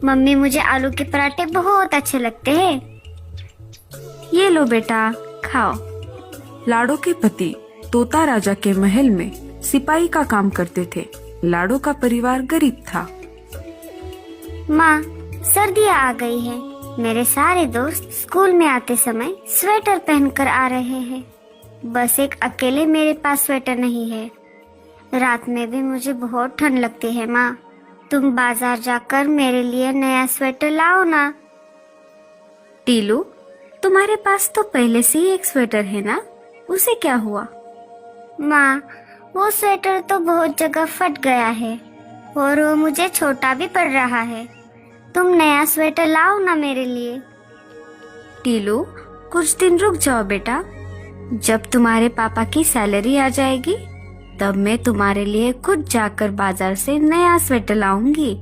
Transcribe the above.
Mummy मुझे आलू के पराठे बहुत अच्छे लगते हैं। ये लो बेटा, खाओ। लाडो के पति तोता राजा के महल में सिपाही का काम करते थे। लाडो का परिवार गरीब था। माँ, सर्दियाँ आ गई है। मेरे सारे दोस्त स्कूल में आते समय स्वेटर पहनकर आ रहे हैं। बस एक अकेले मेरे पास स्वेटर नहीं है। रात में भी मुझे बहुत ठंड लगती है। माँ, तुम बाजार जाकर मेरे लिए नया स्वेटर लाओ ना। टीलू, तुम्हारे पास तो पहले से ही एक स्वेटर है ना, उसे क्या हुआ? माँ, वो स्वेटर तो बहुत जगह फट गया है और वो मुझे छोटा भी पड़ रहा है। तुम नया स्वेटर लाओ ना मेरे लिए। टीलू, कुछ दिन रुक जाओ बेटा। जब तुम्हारे पापा की सैलरी आ जाएगी तब मैं तुम्हारे लिए खुद जाकर बाजार से नया स्वेटर लाऊंगी।